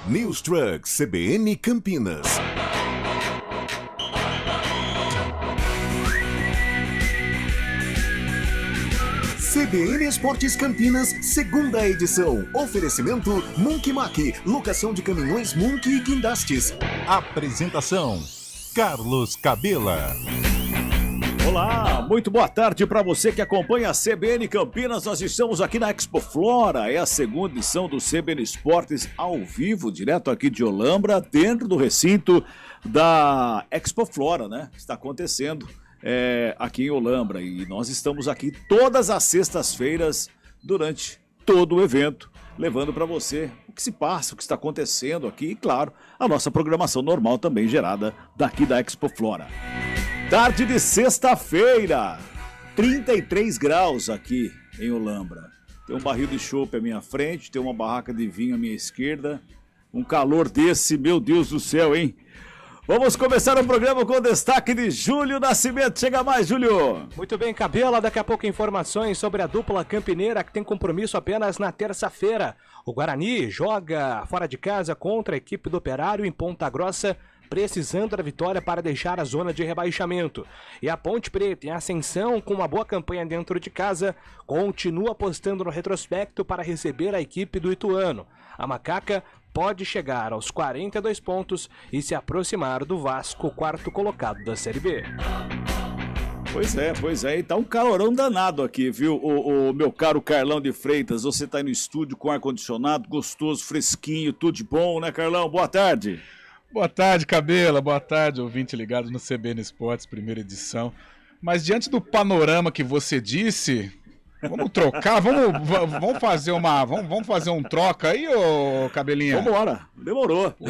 News Truck CBN Campinas. CBN Esportes Campinas, segunda edição. Oferecimento Munk Mac, locação de caminhões Munk e guindastes. Apresentação, Carlos Cabela. Olá, muito boa tarde para você que acompanha a CBN Campinas. Nós estamos aqui na Expo Flora, é a segunda edição do CBN Esportes ao vivo, direto aqui de Olambra, dentro do recinto da Expo Flora, né? Está acontecendo aqui em Olambra e nós estamos aqui todas as sextas-feiras durante todo o evento, levando para você o que se passa, o que está acontecendo aqui e, claro, a nossa programação normal também gerada daqui da Expo Flora. Tarde de sexta-feira, 33 graus aqui em Olambra. Tem um barril de chopp à minha frente, tem uma barraca de vinho à minha esquerda. Um calor desse, meu Deus do céu, hein? Vamos começar o programa com o destaque de Júlio Nascimento. Chega mais, Júlio. Muito bem, Cabela. Daqui a pouco informações sobre a dupla campineira que tem compromisso apenas na terça-feira. O Guarani joga fora de casa contra a equipe do Operário em Ponta Grossa, precisando da vitória para deixar a zona de rebaixamento. E a Ponte Preta, em ascensão, com uma boa campanha dentro de casa, continua apostando no retrospecto para receber a equipe do Ituano. A Macaca pode chegar aos 42 pontos e se aproximar do Vasco, quarto colocado da Série B. Pois é, e tá um calorão danado aqui, viu, o meu caro Carlão de Freitas. Você tá aí no estúdio com ar-condicionado, gostoso, fresquinho, tudo de bom, né, Carlão? Boa tarde. Boa tarde, Cabela. Boa tarde, ouvinte ligado no CBN Esportes, primeira edição. Mas diante do panorama que você disse, vamos trocar, vamos fazer um troca aí, ô Cabelinha? Vambora, demorou. Pô,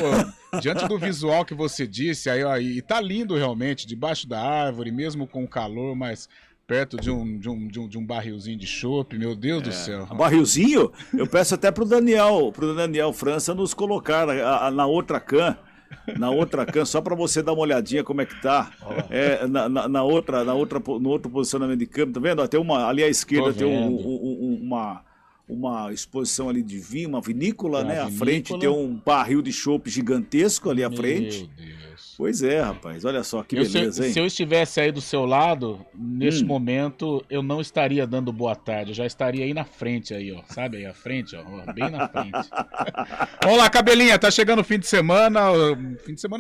diante do visual que você disse, aí tá lindo realmente, debaixo da árvore, mesmo com o calor, mas perto de um barrilzinho de chopp, meu Deus do céu. Barrilzinho? Eu peço até pro Daniel França nos colocar na outra can, só para você dar uma olhadinha como é que tá. No outro posicionamento de câmera, tá vendo? Tem ali à esquerda tem uma exposição ali de vinho, uma vinícola, né? À frente tem um barril de chopp gigantesco ali à frente. Meu Deus. Pois é, rapaz, olha só que beleza, hein? Se eu estivesse aí do seu lado, neste momento, eu não estaria dando boa tarde, eu já estaria aí na frente aí, ó, sabe aí à frente, ó, bem na frente. Vamos lá, Cabelinha, tá chegando o fim de semana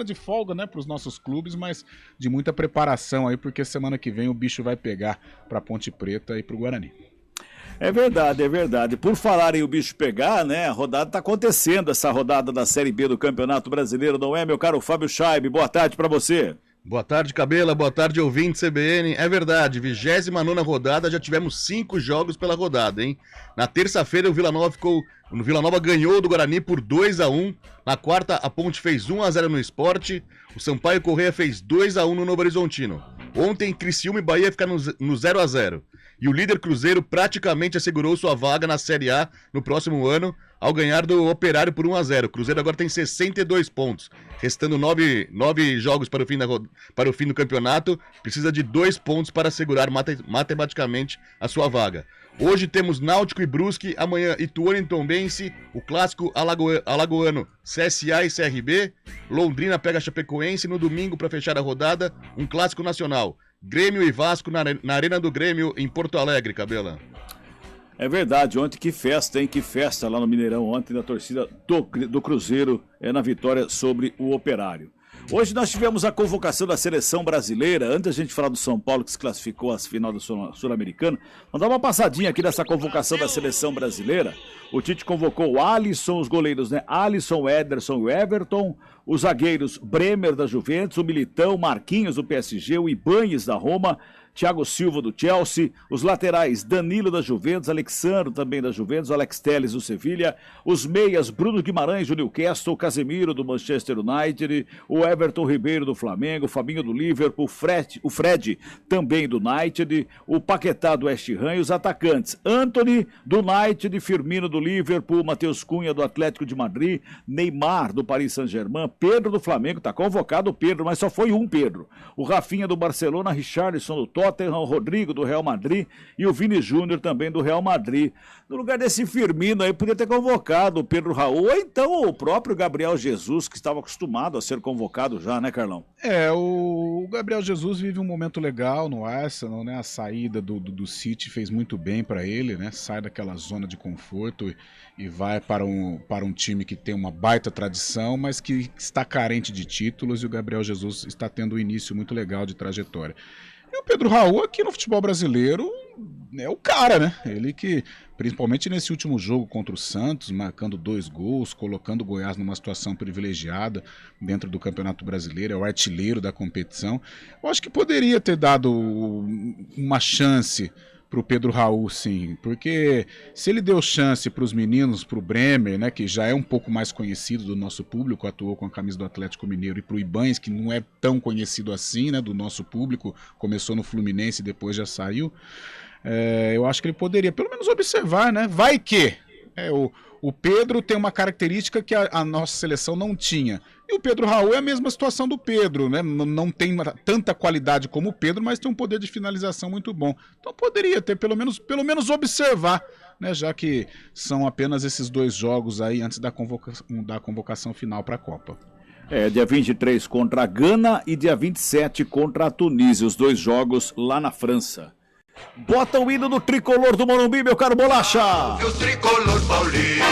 de folga, né, pros nossos clubes, mas de muita preparação aí, porque semana que vem o bicho vai pegar pra Ponte Preta e pro Guarani. É verdade. Por falar em o bicho pegar, né, a rodada tá acontecendo, essa rodada da Série B do Campeonato Brasileiro, não é, meu caro Fábio Scheibe? Boa tarde pra você. Boa tarde, Cabela, boa tarde, ouvinte CBN. É verdade, 29ª rodada, já tivemos 5 jogos pela rodada, hein? Na terça-feira o Vila Nova ganhou do Guarani por 2-1. Na quarta, a Ponte fez 1-0 no Sport. O Sampaio Corrêa fez 2-1 no Novo Horizontino. Ontem, Criciúma e Bahia ficaram no 0-0. E o líder Cruzeiro praticamente assegurou sua vaga na Série A no próximo ano, ao ganhar do Operário por 1-0. O Cruzeiro agora tem 62 pontos, restando 9 jogos para o fim do campeonato. Precisa de 2 pontos para assegurar matematicamente a sua vaga. Hoje temos Náutico e Brusque, amanhã Ituano e Tombense, o clássico alagoano CSA e CRB, Londrina pega Chapecoense, no domingo para fechar a rodada, um clássico nacional, Grêmio e Vasco na Arena do Grêmio em Porto Alegre, Cabela. É verdade, ontem que festa, hein? Que festa lá no Mineirão ontem da torcida do Cruzeiro na vitória sobre o Operário. Hoje nós tivemos a convocação da seleção brasileira. Antes da gente falar do São Paulo, que se classificou às final do Sul-Americano, vamos dar uma passadinha aqui nessa convocação da seleção brasileira. O Tite convocou o Alisson, os goleiros, né? Alisson, Ederson e Everton, os zagueiros Bremer da Juventus, o Militão, Marquinhos do PSG, o Ibañez da Roma, Thiago Silva do Chelsea, os laterais Danilo da Juventus, Alexandro também da Juventus, Alex Telles do Sevilha, os meias Bruno Guimarães do Newcastle, Casemiro do Manchester United, o Everton Ribeiro do Flamengo, o Fabinho do Liverpool, o Fred também do United, o Paquetá do West Ham e os atacantes Antony do United, Firmino do Liverpool, Matheus Cunha do Atlético de Madrid, Neymar do Paris Saint-Germain, Pedro do Flamengo, tá convocado o Pedro, mas só foi um Pedro, o Rafinha do Barcelona, Richarlison do Tottenham, Tottenham, o Rodrigo do Real Madrid e o Vini Júnior também do Real Madrid. No lugar desse Firmino aí, podia ter convocado o Pedro Raul, ou então o próprio Gabriel Jesus, que estava acostumado a ser convocado já, né, Carlão? O Gabriel Jesus vive um momento legal no Arsenal, né? A saída do City fez muito bem para ele, né? Sai daquela zona de conforto e vai para um time que tem uma baita tradição, mas que está carente de títulos, e o Gabriel Jesus está tendo um início muito legal de trajetória. E o Pedro Raul aqui no futebol brasileiro é o cara, né? Ele que, principalmente nesse último jogo contra o Santos, marcando 2 gols, colocando o Goiás numa situação privilegiada dentro do Campeonato Brasileiro, é o artilheiro da competição. Eu acho que poderia ter dado uma chance pro Pedro Raul, sim, porque se ele deu chance para os meninos, pro Bremer, né, que já é um pouco mais conhecido do nosso público, atuou com a camisa do Atlético Mineiro, e pro Ibães, que não é tão conhecido assim, né, do nosso público, começou no Fluminense e depois já saiu, eu acho que ele poderia pelo menos observar, né, vai que o Pedro tem uma característica que a nossa seleção não tinha. E o Pedro Raul é a mesma situação do Pedro, né? Não tem tanta qualidade como o Pedro, mas tem um poder de finalização muito bom. Então poderia ter pelo menos observar, né? Já que são apenas esses 2 jogos aí antes da convocação final para a Copa. Dia 23 contra a Gana e dia 27 contra a Tunísia, os 2 jogos lá na França. Bota o hino do tricolor do Morumbi, meu caro Bolacha! O tricolor paulino.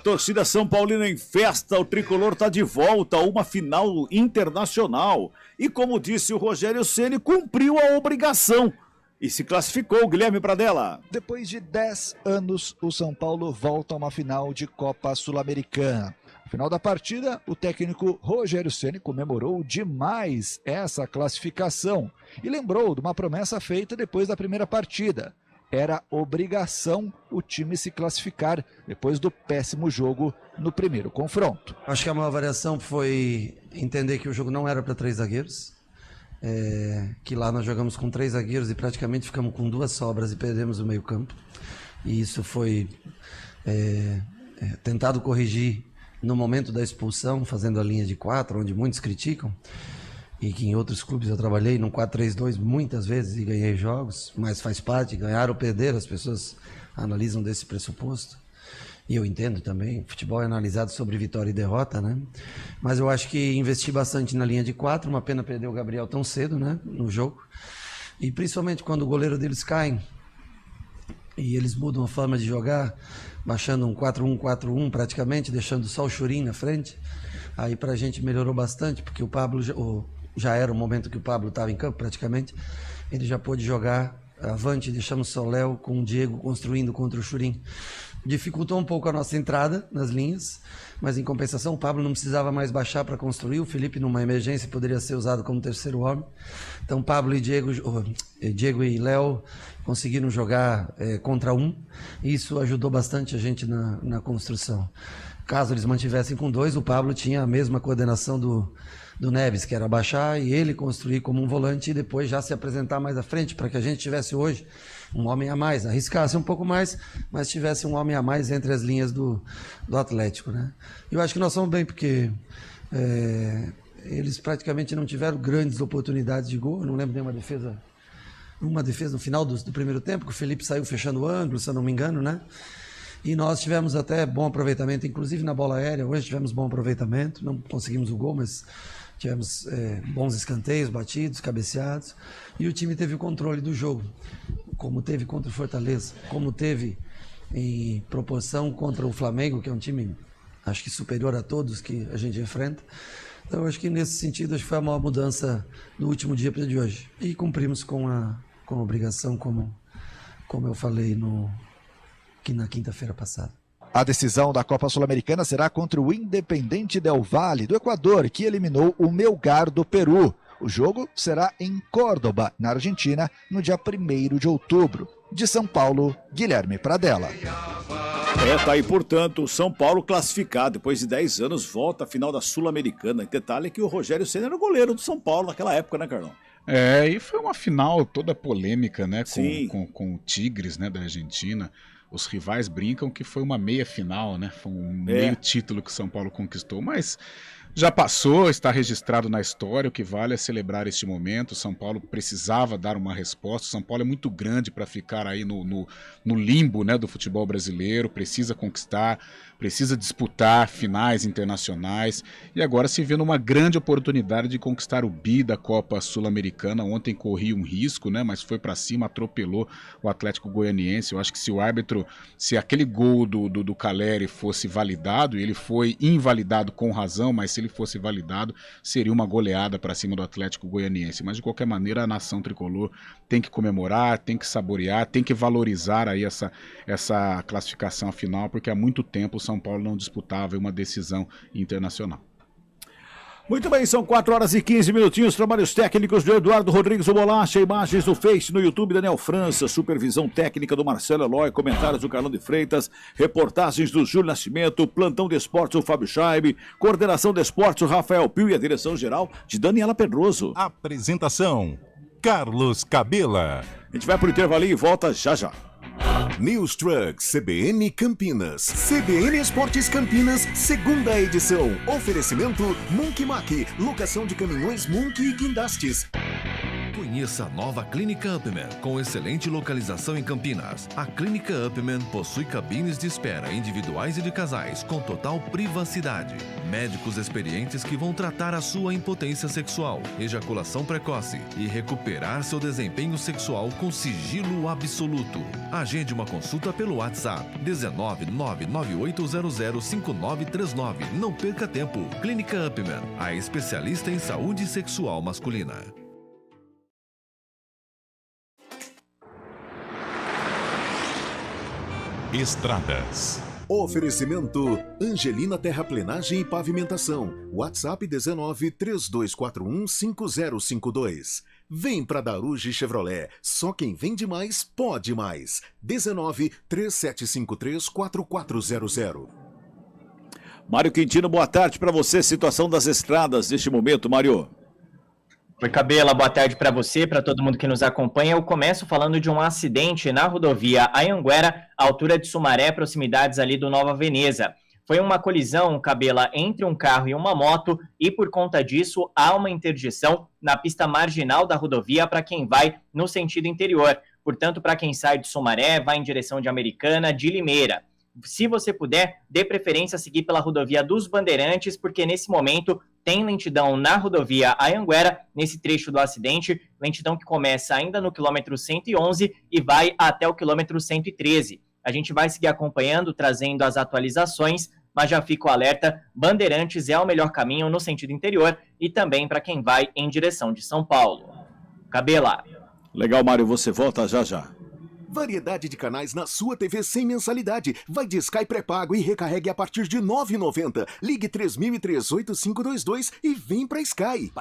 Torcida São Paulina em festa, o tricolor tá de volta a uma final internacional. E como disse o Rogério Ceni, cumpriu a obrigação e se classificou, Guilherme Pradella. Depois de 10 anos, o São Paulo volta a uma final de Copa Sul-Americana. No final da partida, o técnico Rogério Ceni comemorou demais essa classificação e lembrou de uma promessa feita depois da primeira partida. Era obrigação o time se classificar depois do péssimo jogo no primeiro confronto. Acho que a maior variação foi entender que o jogo não era para 3 zagueiros, que lá nós jogamos com 3 zagueiros e praticamente ficamos com 2 sobras e perdemos o meio campo. E isso foi tentado corrigir no momento da expulsão, fazendo a linha de 4, onde muitos criticam, e que em outros clubes eu trabalhei no 4-3-2 muitas vezes e ganhei jogos, mas faz parte, ganhar ou perder, as pessoas analisam desse pressuposto, e eu entendo também, futebol é analisado sobre vitória e derrota, né? Mas eu acho que investi bastante na linha de 4, uma pena perder o Gabriel tão cedo, né, no jogo, e principalmente quando o goleiro deles cai, e eles mudam a forma de jogar, baixando um 4-1-4-1 praticamente, deixando só o Churin na frente. Aí pra gente melhorou bastante, porque o Pablo já era o momento que o Pablo estava em campo praticamente. Ele já pôde jogar avante, deixamos só o Léo com o Diego construindo contra o Churin. Dificultou um pouco a nossa entrada nas linhas, mas em compensação o Pablo não precisava mais baixar para construir. O Felipe, numa emergência, poderia ser usado como terceiro homem. Então Pablo e Diego e Léo conseguiram jogar contra um. Isso ajudou bastante a gente na construção. Caso eles mantivessem com 2, o Pablo tinha a mesma coordenação do Neves, que era baixar e ele construir como um volante e depois já se apresentar mais à frente, para que a gente tivesse hoje um homem a mais, arriscasse um pouco mais, mas tivesse um homem a mais entre as linhas do Atlético, né? Eu acho que nós somos bem, porque eles praticamente não tiveram grandes oportunidades de gol. Eu não lembro nenhuma defesa, uma defesa no final do primeiro tempo, que o Felipe saiu fechando o ângulo, se eu não me engano, né? E nós tivemos até bom aproveitamento, inclusive na bola aérea. Hoje tivemos bom aproveitamento, não conseguimos o gol, mas tivemos bons escanteios, batidos, cabeceados, e o time teve o controle do jogo, como teve contra o Fortaleza, como teve em proporção contra o Flamengo, que é um time, acho que superior a todos que a gente enfrenta. Então, acho que nesse sentido, acho que foi a maior mudança do último dia para o de hoje. E cumprimos com a obrigação, como eu falei na quinta-feira passada. A decisão da Copa Sul-Americana será contra o Independiente Del Valle, do Equador, que eliminou o Melgar do Peru. O jogo será em Córdoba, na Argentina, no dia 1º de outubro. De São Paulo, Guilherme Pradella. Tá aí, portanto, o São Paulo classificado, depois de 10 anos, volta à final da Sul-Americana. E detalhe é que o Rogério Ceni era o goleiro do São Paulo naquela época, né, Carlão? E foi uma final toda polêmica, né, com o Tigres, né, da Argentina. Os rivais brincam que foi uma meia final, né? Foi um meio título que o São Paulo conquistou, mas Já passou, está registrado na história, o que vale é celebrar este momento. São Paulo precisava dar uma resposta. São Paulo é muito grande para ficar aí no limbo, né, do futebol brasileiro, precisa conquistar, precisa disputar finais internacionais e agora se vê numa grande oportunidade de conquistar o bi da Copa Sul-Americana. Ontem corria um risco, né, mas foi para cima, atropelou o Atlético Goianiense. Eu acho que se aquele gol do Caleri fosse validado, e ele foi invalidado com razão, mas se ele fosse validado, seria uma goleada para cima do Atlético Goianiense. Mas de qualquer maneira, a nação tricolor tem que comemorar, tem que saborear, tem que valorizar aí essa classificação final, porque há muito tempo o São Paulo não disputava uma decisão internacional. Muito bem, são 4 horas e 15 minutinhos, trabalhos técnicos do Eduardo Rodrigues o Bolacha, imagens no Face, no YouTube, Daniel França, supervisão técnica do Marcelo Eloy, comentários do Carlão de Freitas, reportagens do Júlio Nascimento, plantão de esportes o Fábio Scheibe, coordenação de esportes o Rafael Pio e a direção geral de Daniela Pedroso. Apresentação, Carlos Cabela. A gente vai pro intervalinho e volta já já. News Truck CBN Campinas. CBN Esportes Campinas, segunda edição. Oferecimento Munk Mac, locação de caminhões Munk e guindastes. Conheça a nova Clínica Upman, com excelente localização em Campinas. A Clínica Upman possui cabines de espera individuais e de casais, com total privacidade. Médicos experientes que vão tratar a sua impotência sexual, ejaculação precoce e recuperar seu desempenho sexual com sigilo absoluto. Agende uma consulta pelo WhatsApp 19998005939. Não perca tempo. Clínica Upman, a especialista em saúde sexual masculina. Estradas. Oferecimento Angelina Terraplenagem e Pavimentação. WhatsApp 19 3241 5052. Vem pra Daruge Chevrolet. Só quem vende mais, pode mais. 19 3753 4400. Mário Quintino, boa tarde para você. Situação das estradas neste momento, Mário. Oi, Cabela, boa tarde para você, para todo mundo que nos acompanha. Eu começo falando de um acidente na rodovia Anhanguera, altura de Sumaré, proximidades ali do Nova Veneza. Foi uma colisão, Cabela, entre um carro e uma moto e, por conta disso, há uma interdição na pista marginal da rodovia para quem vai no sentido interior. Portanto, para quem sai de Sumaré, vai em direção de Americana, de Limeira. Se você puder, dê preferência a seguir pela rodovia dos Bandeirantes, porque nesse momento tem lentidão na rodovia Anhanguera, nesse trecho do acidente, lentidão que começa ainda no quilômetro 111 e vai até o quilômetro 113. A gente vai seguir acompanhando, trazendo as atualizações, mas já fica o alerta, Bandeirantes é o melhor caminho no sentido interior e também para quem vai em direção de São Paulo. Cabela. Legal, Mário, você volta já já. Variedade de canais na sua TV sem mensalidade. Vai de Sky pré-pago e recarregue a partir de R$ 9,90. Ligue 3003-8522 e vem pra Sky.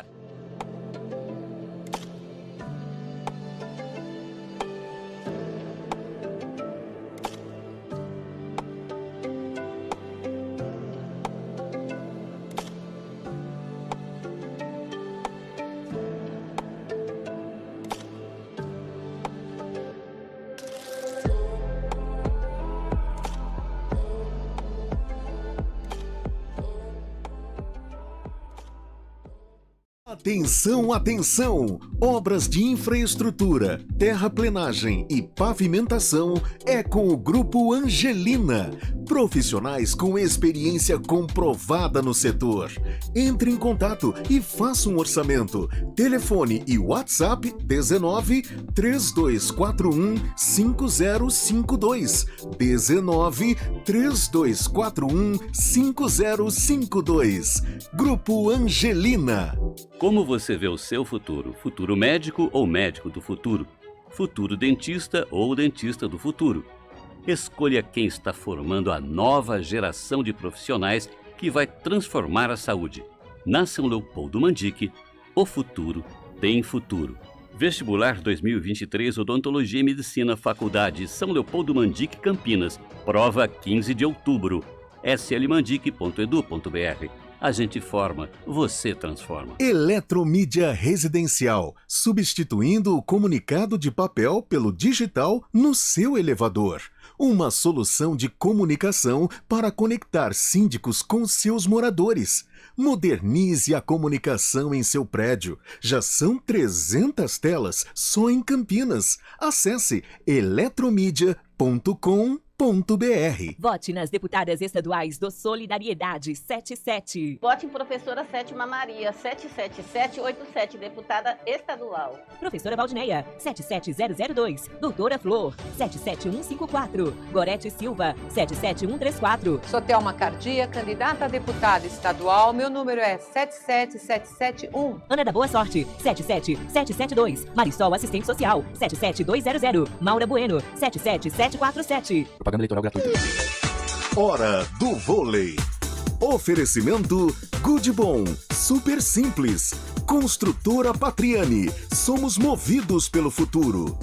Atenção, atenção! Obras de infraestrutura, terraplenagem e pavimentação é com o Grupo Angelina. Profissionais com experiência comprovada no setor. Entre em contato e faça um orçamento. Telefone e WhatsApp 19 3241 5052. 19 3241 5052. Grupo Angelina. Como você vê o seu futuro? Futuro médico ou médico do futuro? Futuro dentista ou dentista do futuro? Escolha quem está formando a nova geração de profissionais que vai transformar a saúde. Na São Leopoldo Mandic, o futuro tem futuro. Vestibular 2023 Odontologia e Medicina, Faculdade São Leopoldo Mandic, Campinas. Prova 15 de outubro. slmandic.edu.br. A gente forma, você transforma. Eletromídia Residencial, substituindo o comunicado de papel pelo digital no seu elevador. Uma solução de comunicação para conectar síndicos com seus moradores. Modernize a comunicação em seu prédio. Já são 300 telas só em Campinas. Acesse eletromidia.com.br. Vote nas deputadas estaduais do Solidariedade 77. Vote em professora Sétima Maria 77787, deputada estadual. Professora Valdineia 77002. Doutora Flor 77154. Gorete Silva 77134. Sotelma Cardia, candidata a deputada estadual. Meu número é 77771. Ana da Boa Sorte 77772. Marisol Assistente Social 77200. Maura Bueno 77747. Propaganda eleitoral gratuita. Hora do vôlei. Oferecimento Good Bom, super simples. Construtora Patriani, somos movidos pelo futuro.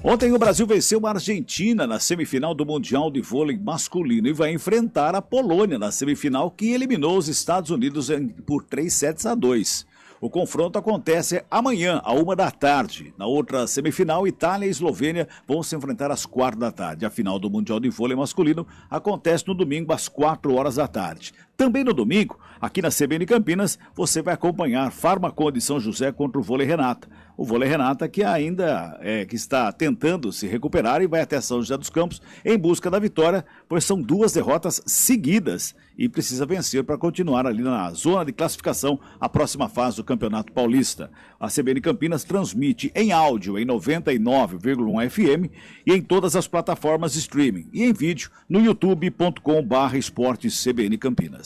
Ontem o Brasil venceu a Argentina na semifinal do Mundial de Vôlei Masculino e vai enfrentar a Polônia na semifinal, que eliminou os Estados Unidos por 3-2. O confronto acontece amanhã, à 13h. Na outra semifinal, Itália e Eslovênia vão se enfrentar às 16h. A final do Mundial de Vôlei Masculino acontece no domingo às 16h. Também no domingo, aqui na CBN Campinas, você vai acompanhar Farmacon de São José contra o Vôlei Renata. O Vôlei Renata que ainda que está tentando se recuperar e vai até São José dos Campos em busca da vitória, pois são 2 derrotas seguidas e precisa vencer para continuar ali na zona de classificação à próxima fase do Campeonato Paulista. A CBN Campinas transmite em áudio em 99,1 FM e em todas as plataformas de streaming e em vídeo no youtube.com/esportes-CBN Campinas.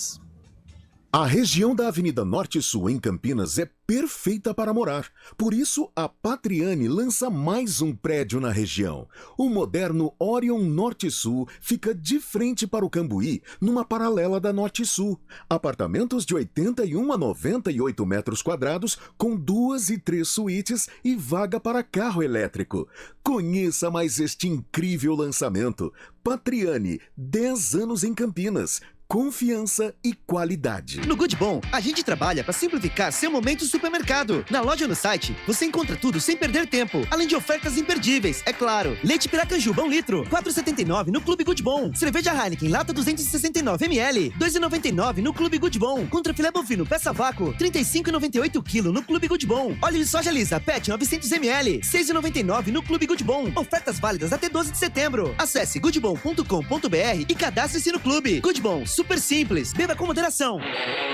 A região da Avenida Norte Sul, em Campinas, é perfeita para morar. Por isso, a Patriani lança mais um prédio na região. O moderno Orion Norte Sul fica de frente para o Cambuí, numa paralela da Norte Sul. Apartamentos de 81 a 98 metros quadrados, com 2 e 3 suítes e vaga para carro elétrico. Conheça mais este incrível lançamento. Patriani, 10 anos em Campinas. Confiança e qualidade. No Good Bom, a gente trabalha para simplificar seu momento supermercado. Na loja ou no site, você encontra tudo sem perder tempo, além de ofertas imperdíveis, é claro. Leite Piracanjuba 1 litro, 4,79 no Clube Good Bom. Cerveja Heineken, lata 269 ml, 2,99 no Clube Good Bom. Contrafilé bovino, peça vácuo, 35,98 kg no Clube Good Bom. Óleo de soja lisa, PET 900 ml, 6,99 no Clube Good Bom. Ofertas válidas até 12 de setembro. Acesse goodbom.com.br e cadastre-se no clube. Good Bom, super simples, beba com moderação.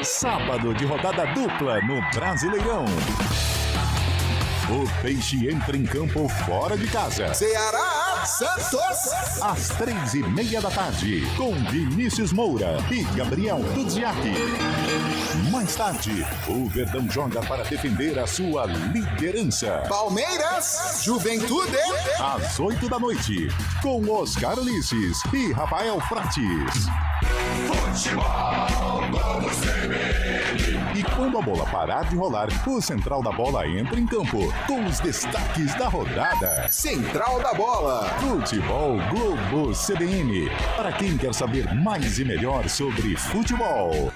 Sábado de rodada dupla no Brasileirão. O Peixe entra em campo fora de casa. Ceará, Santos. Às 3h30 da tarde, com Vinícius Moura e Gabriel Dudziaki. Mais tarde, o Verdão joga para defender a sua liderança. Palmeiras, Juventude. Às 8 da noite, com Oscar Ulisses e Rafael Prates. Futebol, como CBN. E quando a bola parar de rolar, o Central da Bola entra em campo com os destaques da rodada. Central da Bola. Futebol Globo CBN. Para quem quer saber mais e melhor sobre futebol.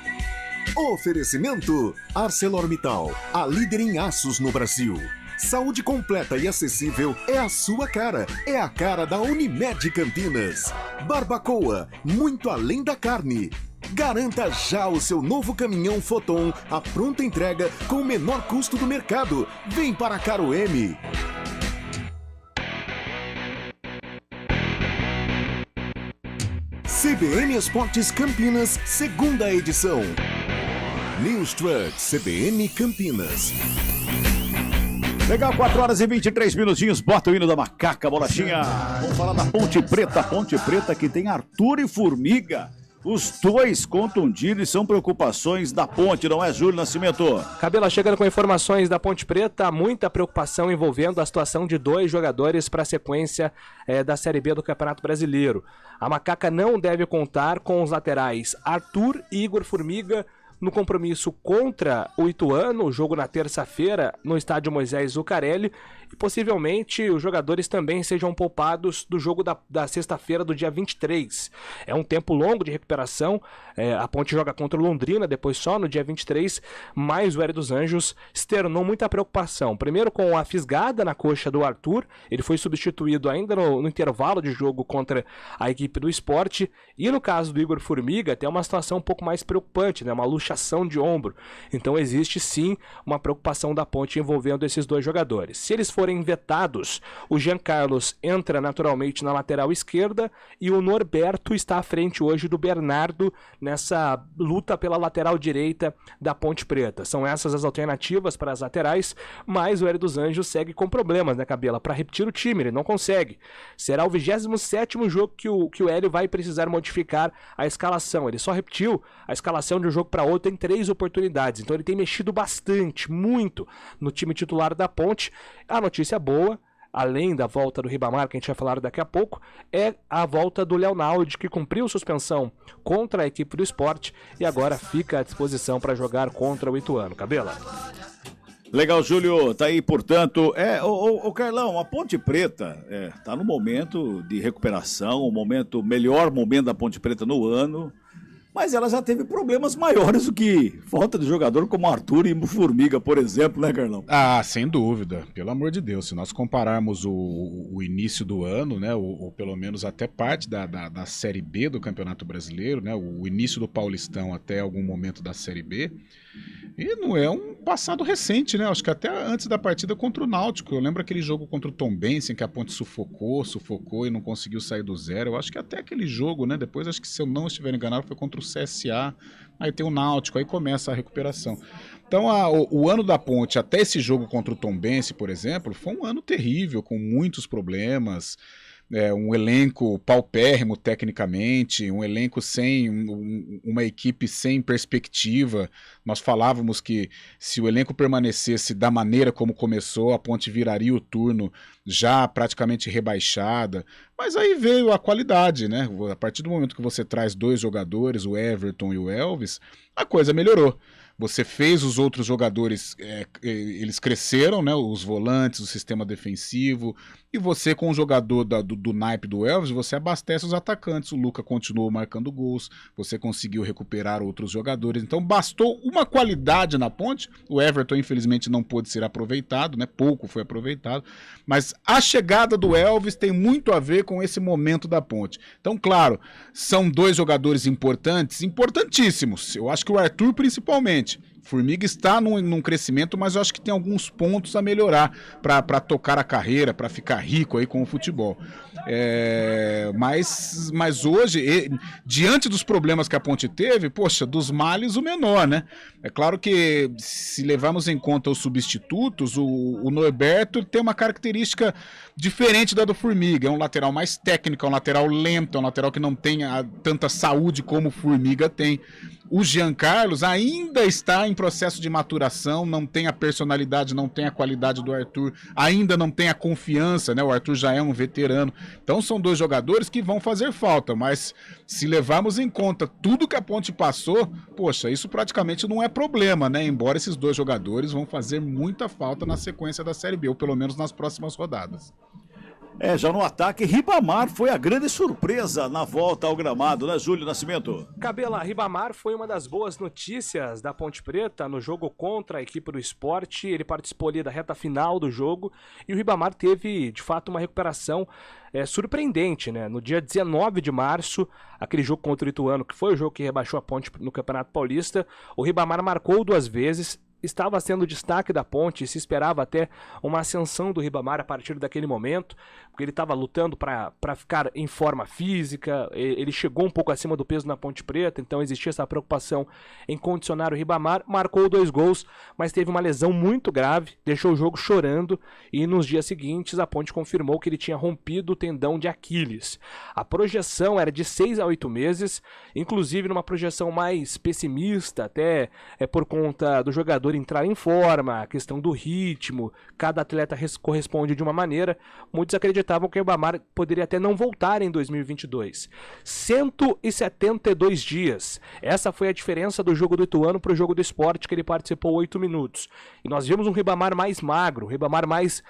Oferecimento ArcelorMittal, a líder em aços no Brasil. Saúde completa e acessível é a sua cara. É a cara da Unimed Campinas. Barbacoa, muito além da carne. Garanta já o seu novo caminhão Foton, a pronta entrega com o menor custo do mercado. Vem para a Caro M. CBN Esportes Campinas, segunda edição. News Truck CBN Campinas. Legal, 4h23, bota o hino da macaca, bolachinha. Vamos falar da Ponte Preta que tem Arthur e Formiga. Os dois contundidos são preocupações da Ponte, não é, Júlio Nascimento? Cabela chegando com informações da Ponte Preta, muita preocupação envolvendo a situação de 2 jogadores para a sequência da Série B do Campeonato Brasileiro. A macaca não deve contar com os laterais Arthur e Igor Formiga no compromisso contra o Ituano, o jogo na terça-feira no estádio Moisés Zuccarelli, e possivelmente os jogadores também sejam poupados do jogo da sexta-feira do dia 23. É um tempo longo de recuperação, a Ponte joga contra o Londrina, depois só no dia 23, mas o Hélio dos Anjos externou muita preocupação. Primeiro com a fisgada na coxa do Arthur, ele foi substituído ainda no intervalo de jogo contra a equipe do Sport, e no caso do Igor Formiga, tem uma situação um pouco mais preocupante, né? Uma luxação de ombro. Então existe sim uma preocupação da Ponte envolvendo esses dois jogadores. Se eles forem vetados, o Jean Carlos entra naturalmente na lateral esquerda e o Norberto está à frente hoje do Bernardo nessa luta pela lateral direita da Ponte Preta. São essas as alternativas para as laterais, mas o Hélio dos Anjos segue com problemas, né, Cabela? Para repetir o time, ele não consegue. Será o 27º jogo que o Hélio vai precisar modificar a escalação. Ele só repetiu a escalação de um jogo para outro em 3 oportunidades. Então ele tem mexido bastante, muito, no time titular da Ponte. A notícia boa, além da volta do Ribamar, que a gente vai falar daqui a pouco, é a volta do Leonaldi, que cumpriu suspensão contra a equipe do Sport e agora fica à disposição para jogar contra o Ituano. Cabela. Legal, Júlio, tá aí, portanto, o Carlão, a Ponte Preta tá no momento de recuperação, o melhor momento da Ponte Preta no ano, mas ela já teve problemas maiores do que falta de jogador como Arthur e Formiga, por exemplo, né, Carlão? Ah, sem dúvida, pelo amor de Deus, se nós compararmos o início do ano, né, ou pelo menos até parte da Série B do Campeonato Brasileiro, né, o início do Paulistão até algum momento da Série B, e não é um passado recente, né? Acho que até antes da partida contra o Náutico. Eu lembro aquele jogo contra o Tombense, em que a Ponte sufocou e não conseguiu sair do zero. Eu acho que até aquele jogo, né? Depois, acho que se eu não estiver enganado, foi contra o CSA. Aí tem o Náutico, aí começa a recuperação. Então, o ano da Ponte, até esse jogo contra o Tombense, por exemplo, foi um ano terrível, com muitos problemas. Um elenco paupérrimo tecnicamente, um elenco sem uma equipe sem perspectiva. Nós falávamos que se o elenco permanecesse da maneira como começou, a Ponte viraria o turno já praticamente rebaixada. Mas aí veio a qualidade, né? A partir do momento que você traz 2 jogadores, o Everton e o Elvis, a coisa melhorou. Você fez os outros jogadores, eles cresceram, né? Os volantes, o sistema defensivo, e você com o jogador do naipe do Elvis, você abastece os atacantes. O Luca continuou marcando gols, você conseguiu recuperar outros jogadores. Então bastou uma qualidade na Ponte. O Everton infelizmente não pôde ser aproveitado, né? Pouco foi aproveitado, mas a chegada do Elvis tem muito a ver com esse momento da Ponte. Então, claro, são 2 jogadores importantes, importantíssimos. Eu acho que o Arthur principalmente. Formiga está num crescimento, mas eu acho que tem alguns pontos a melhorar para tocar a carreira, para ficar rico aí com o futebol. Mas hoje, diante dos problemas que a Ponte teve, poxa, dos males o menor, né? É claro que se levarmos em conta os substitutos, o Norberto tem uma característica diferente da do Formiga. É um lateral mais técnico, é um lateral lento, é um lateral que não tem tanta saúde como o Formiga tem. O Jean Carlos ainda está em processo de maturação, não tem a personalidade, não tem a qualidade do Arthur, ainda não tem a confiança, né? O Arthur já é um veterano. Então são 2 jogadores que vão fazer falta, mas se levarmos em conta tudo que a Ponte passou, poxa, isso praticamente não é problema, né? Embora esses 2 jogadores vão fazer muita falta na sequência da Série B, ou pelo menos nas próximas rodadas. Já no ataque, Ribamar foi a grande surpresa na volta ao gramado, né, Júlio Nascimento? Cabela, Ribamar foi uma das boas notícias da Ponte Preta no jogo contra a equipe do Sport. Ele participou ali da reta final do jogo e o Ribamar teve, de fato, uma recuperação surpreendente, né? No dia 19 de março, aquele jogo contra o Ituano, que foi o jogo que rebaixou a Ponte no Campeonato Paulista, o Ribamar marcou 2 vezes, estava sendo o destaque da Ponte, se esperava até uma ascensão do Ribamar a partir daquele momento, porque ele estava lutando para ficar em forma física, ele chegou um pouco acima do peso na Ponte Preta, então existia essa preocupação em condicionar o Ribamar, marcou 2 gols, mas teve uma lesão muito grave, deixou o jogo chorando, e nos dias seguintes a Ponte confirmou que ele tinha rompido o tendão de Aquiles. A projeção era de 6 a 8 meses, inclusive numa projeção mais pessimista, até por conta do jogador jogador entrar em forma, a questão do ritmo, cada atleta corresponde de uma maneira. Muitos acreditavam que o Ribamar poderia até não voltar em 2022. 172 dias. Essa foi a diferença do jogo do Ituano para o jogo do Sport, que ele participou 8 minutos. E nós vimos um Ribamar mais magro, um Ribamar mais,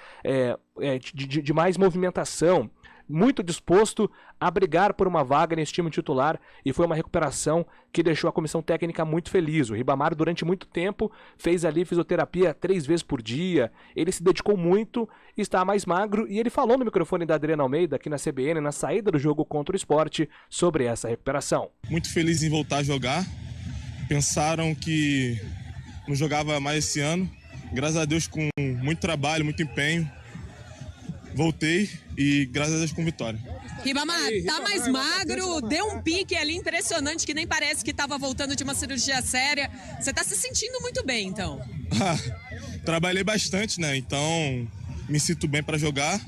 de mais movimentação, muito disposto a brigar por uma vaga nesse time titular, e foi uma recuperação que deixou a comissão técnica muito feliz. O Ribamar, durante muito tempo, fez ali fisioterapia 3 vezes por dia, ele se dedicou muito, está mais magro, e ele falou no microfone da Adriana Almeida, aqui na CBN, na saída do jogo contra o Sport, sobre essa recuperação. Muito feliz em voltar a jogar. Pensaram que não jogava mais esse ano. Graças a Deus, com muito trabalho, muito empenho, voltei e graças a Deus com vitória. Ribamar, tá mais magro, deu um pique ali impressionante que nem parece que tava voltando de uma cirurgia séria. Você tá se sentindo muito bem, então? Trabalhei bastante, né? Então me sinto bem para jogar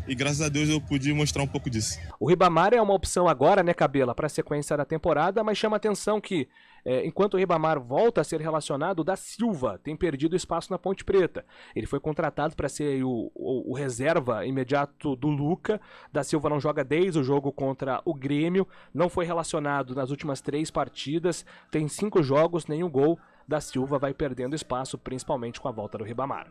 e graças a Deus eu pude mostrar um pouco disso. O Ribamar é uma opção agora, né, Cabela, para a sequência da temporada, mas chama atenção que enquanto o Ribamar volta a ser relacionado, o Da Silva tem perdido espaço na Ponte Preta. Ele foi contratado para ser o reserva imediato do Luca. Da Silva não joga desde o jogo contra o Grêmio, não foi relacionado nas últimas 3 partidas, tem 5 jogos, nenhum gol. Da Silva vai perdendo espaço, principalmente com a volta do Ribamar.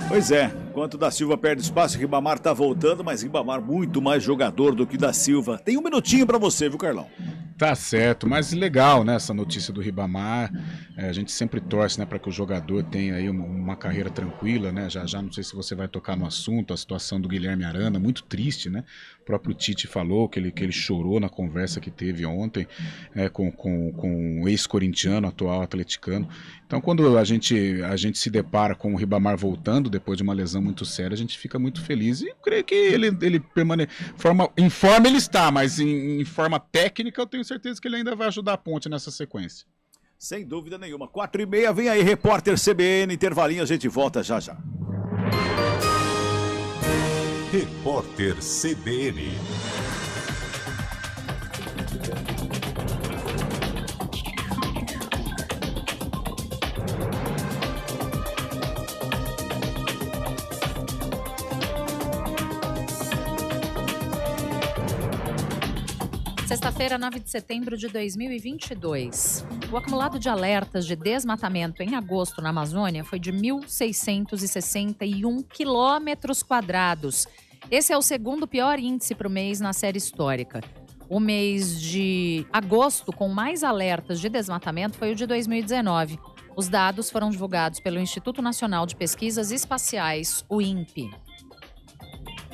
Pois é, enquanto Da Silva perde espaço, o Ribamar tá voltando, mas Ribamar muito mais jogador do que Da Silva. Tem um minutinho pra você, viu, Carlão? Tá certo, mas legal, né, essa notícia do Ribamar. A gente sempre torce, né, para que o jogador tenha aí uma carreira tranquila, né? Já não sei se você vai tocar no assunto, a situação do Guilherme Arana, muito triste, né? O próprio Tite falou que ele chorou na conversa que teve ontem com o ex-corintiano, atual atleticano. Então, quando a gente se depara com o Ribamar voltando depois de uma lesão muito séria, a gente fica muito feliz e creio que ele permanece. Em forma ele está, mas em forma técnica eu tenho certeza que ele ainda vai ajudar a Ponte nessa sequência. Sem dúvida nenhuma. 4h30, vem aí, repórter CBN, intervalinho, a gente volta já já. Repórter CBN. Sexta-feira, 9 de setembro de 2022. O acumulado de alertas de desmatamento em agosto na Amazônia foi de 1.661 quilômetros quadrados. Esse é o segundo pior índice para o mês na série histórica. O mês de agosto com mais alertas de desmatamento foi o de 2019. Os dados foram divulgados pelo Instituto Nacional de Pesquisas Espaciais, o INPE.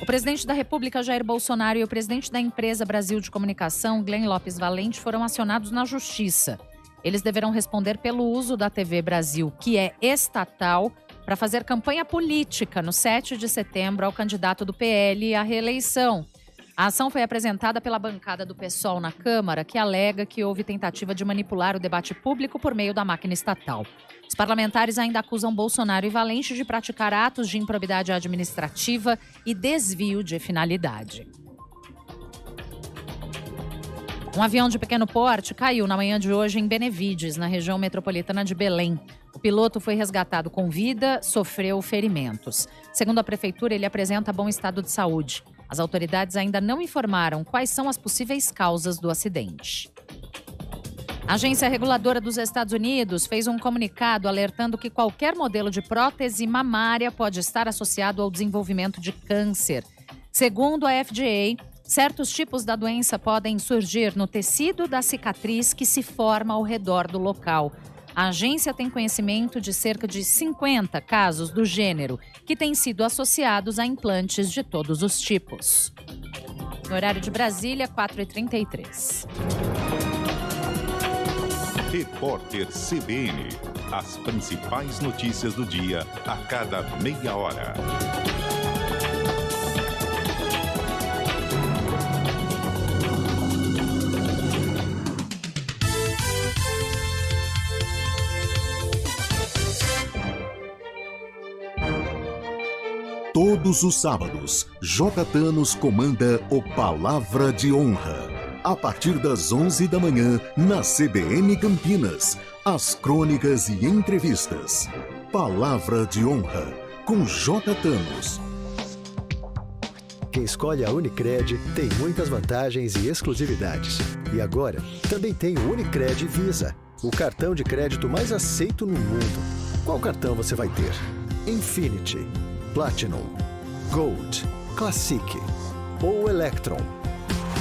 O presidente da República, Jair Bolsonaro, e o presidente da empresa Brasil de Comunicação, Glenn Lopes Valente, foram acionados na Justiça. Eles deverão responder pelo uso da TV Brasil, que é estatal, para fazer campanha política no 7 de setembro ao candidato do PL à reeleição. A ação foi apresentada pela bancada do PSOL na Câmara, que alega que houve tentativa de manipular o debate público por meio da máquina estatal. Os parlamentares ainda acusam Bolsonaro e Valente de praticar atos de improbidade administrativa e desvio de finalidade. Um avião de pequeno porte caiu na manhã de hoje em Benevides, na região metropolitana de Belém. O piloto foi resgatado com vida, sofreu ferimentos. Segundo a prefeitura, ele apresenta bom estado de saúde. As autoridades ainda não informaram quais são as possíveis causas do acidente. A Agência Reguladora dos Estados Unidos fez um comunicado alertando que qualquer modelo de prótese mamária pode estar associado ao desenvolvimento de câncer. Segundo a FDA, certos tipos da doença podem surgir no tecido da cicatriz que se forma ao redor do local. A agência tem conhecimento de cerca de 50 casos do gênero que têm sido associados a implantes de todos os tipos. No horário de Brasília, 4h33. Repórter CBN. As principais notícias do dia a cada meia hora. Todos os sábados, J. Thanos comanda o Palavra de Honra. A partir das 11 da manhã, na CBN Campinas. as crônicas e entrevistas. Palavra de Honra, com J. Thanos. Quem escolhe a Unicred tem muitas vantagens e exclusividades. E agora, também tem o Unicred Visa, o cartão de crédito mais aceito no mundo. Qual cartão você vai ter? Infinity, Platinum, Gold, Classic ou Electron?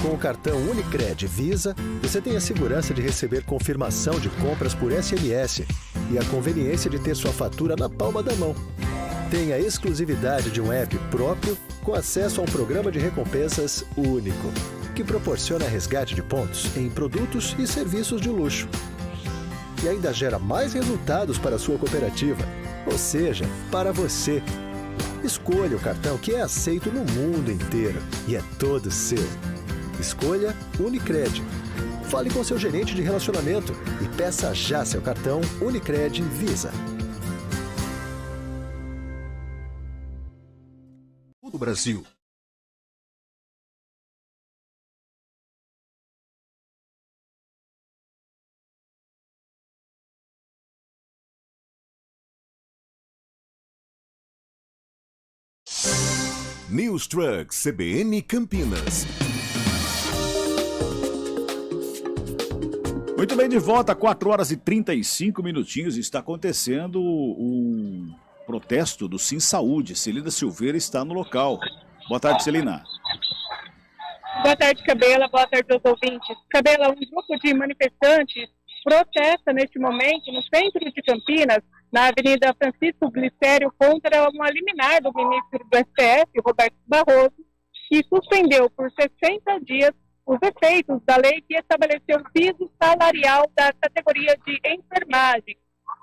Com o cartão Unicred Visa, você tem a segurança de receber confirmação de compras por SMS e a conveniência de ter sua fatura na palma da mão. Tem a exclusividade de um app próprio com acesso a um programa de recompensas único, que proporciona resgate de pontos em produtos e serviços de luxo. E ainda gera mais resultados para a sua cooperativa, ou seja, para você. Escolha o cartão que é aceito no mundo inteiro e é todo seu. Escolha Unicred. Fale com seu gerente de relacionamento e peça já seu cartão Unicred Visa. Do Brasil. News Truck CBN Campinas. Muito bem, de volta, 4 horas e 35 minutinhos. Está acontecendo um protesto do Sim Saúde. Celina Silveira está no local. Boa tarde, Celina. Boa tarde, Cabela. Boa tarde aos ouvintes. Cabela, um grupo de manifestantes protesta neste momento no centro de Campinas, na Avenida Francisco Glicério, contra uma liminar do ministro do STF, Roberto Barroso, que suspendeu por 60 dias os efeitos da lei que estabeleceu o piso salarial da categoria de enfermagem.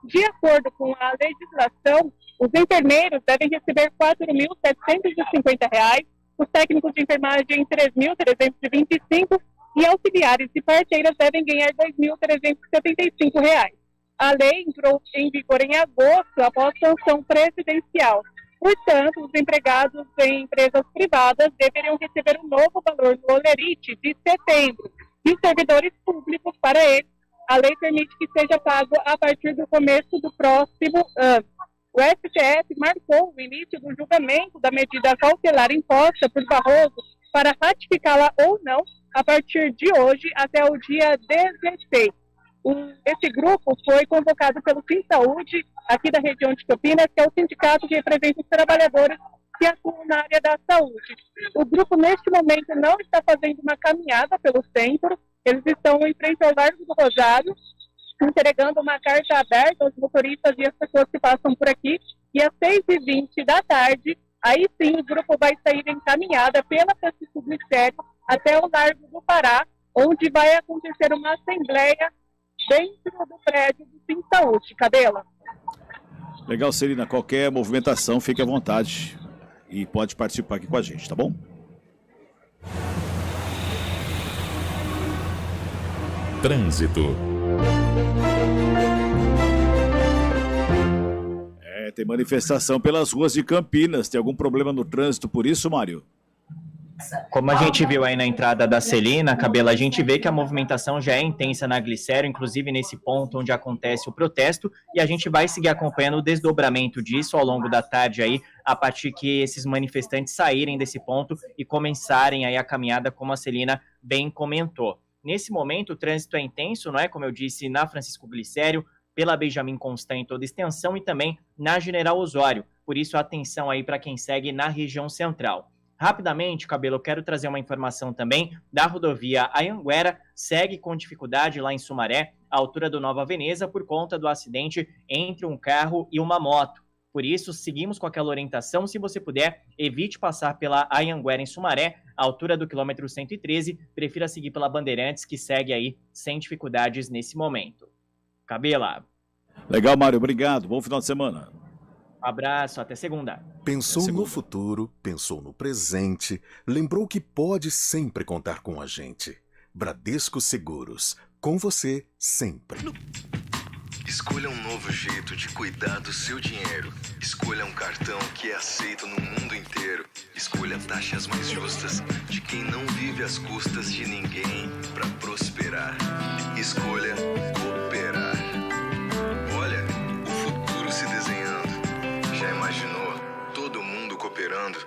De acordo com a legislação, os enfermeiros devem receber R$ 4.750, os técnicos de enfermagem R$ 3.325 e auxiliares e parteiras devem ganhar R$ 2.375. A lei entrou em vigor em agosto após sanção presidencial. Portanto, os empregados em empresas privadas deveriam receber um novo valor no holerite de setembro. E os servidores públicos, para eles, a lei permite que seja pago a partir do começo do próximo ano. O STF marcou o início do julgamento da medida cautelar imposta por Barroso para ratificá-la ou não a partir de hoje até o dia 16. Esse grupo foi convocado pelo Sim Saúde, aqui da região de Campinas, que é o sindicato que representa os trabalhadores que atuam na área da saúde. O grupo, neste momento, não está fazendo uma caminhada pelo centro, eles estão em frente ao Largo do Rosário, entregando uma carta aberta aos motoristas e às pessoas que passam por aqui, e às 6h20 da tarde, aí sim o grupo vai sair em caminhada pela Francisco Glicério até o Largo do Pará, onde vai acontecer uma assembleia dentro do prédio do Sim Saúde. Cabela. Legal, Celina. Qualquer movimentação, fique à vontade e pode participar aqui com a gente, tá bom? Trânsito. Tem manifestação pelas ruas de Campinas. Tem algum problema no trânsito por isso, Mário? Como a gente viu aí na entrada da Celina, Cabela, a gente vê que a movimentação já é intensa na Glicério, inclusive nesse ponto onde acontece o protesto, e a gente vai seguir acompanhando o desdobramento disso ao longo da tarde aí, a partir que esses manifestantes saírem desse ponto e começarem aí a caminhada, como a Celina bem comentou. Nesse momento o trânsito é intenso, não é? Como eu disse, na Francisco Glicério, pela Benjamin Constant em toda extensão e também na General Osório, por isso atenção aí para quem segue na região central. Rapidamente, Cabelo, eu quero trazer uma informação também da rodovia Anhanguera, segue com dificuldade lá em Sumaré, à altura do Nova Veneza, por conta do acidente entre um carro e uma moto. Por isso, seguimos com aquela orientação, se você puder, evite passar pela Anhanguera em Sumaré, à altura do quilômetro 113, prefira seguir pela Bandeirantes, que segue aí sem dificuldades nesse momento. Cabela. Legal, Mário, obrigado, bom final de semana. Abraço, até segunda. Pensou no futuro, pensou no presente, lembrou que pode sempre contar com a gente. Bradesco Seguros, com você sempre. Escolha um novo jeito de cuidar do seu dinheiro. Escolha um cartão que é aceito no mundo inteiro. Escolha taxas mais justas de quem não vive às custas de ninguém para prosperar. Escolha Cooperar. cooperando.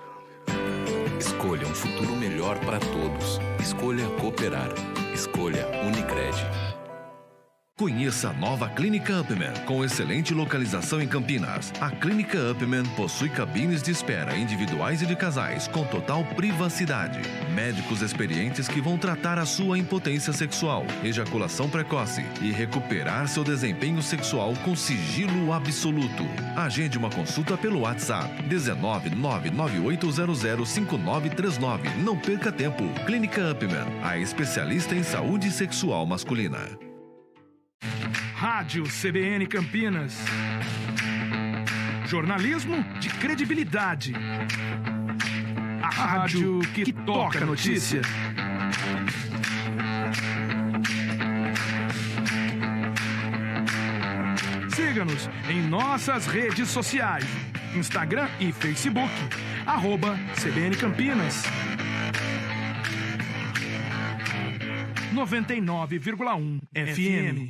Escolha um futuro melhor para todos. Escolha cooperar. Escolha Unicred. Conheça a nova Clínica Upman, com excelente localização em Campinas. A Clínica Upman possui cabines de espera individuais e de casais, com total privacidade. Médicos experientes que vão tratar a sua impotência sexual, ejaculação precoce e recuperar seu desempenho sexual com sigilo absoluto. Agende uma consulta pelo WhatsApp 19998005939. Não perca tempo. Clínica Upman, a especialista em saúde sexual masculina. Rádio CBN Campinas. Jornalismo de credibilidade. A rádio que toca a notícia. Siga-nos em nossas redes sociais. Instagram e Facebook. @CBN Campinas. 99,1 FM.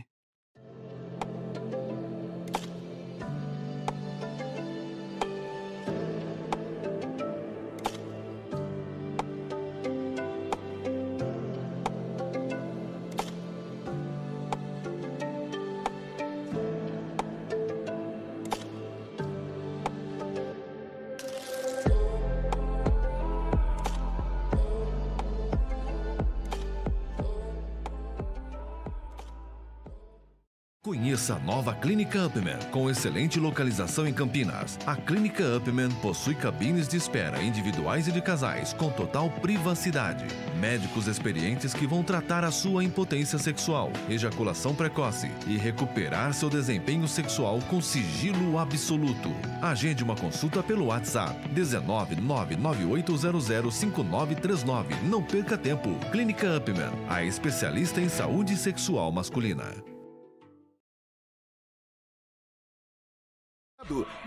Conheça a nova Clínica Upman, com excelente localização em Campinas. A Clínica Upman possui cabines de espera individuais e de casais, com total privacidade. Médicos experientes que vão tratar a sua impotência sexual, ejaculação precoce e recuperar seu desempenho sexual com sigilo absoluto. Agende uma consulta pelo WhatsApp 19998005939. Não perca tempo. Clínica Upman, a especialista em saúde sexual masculina.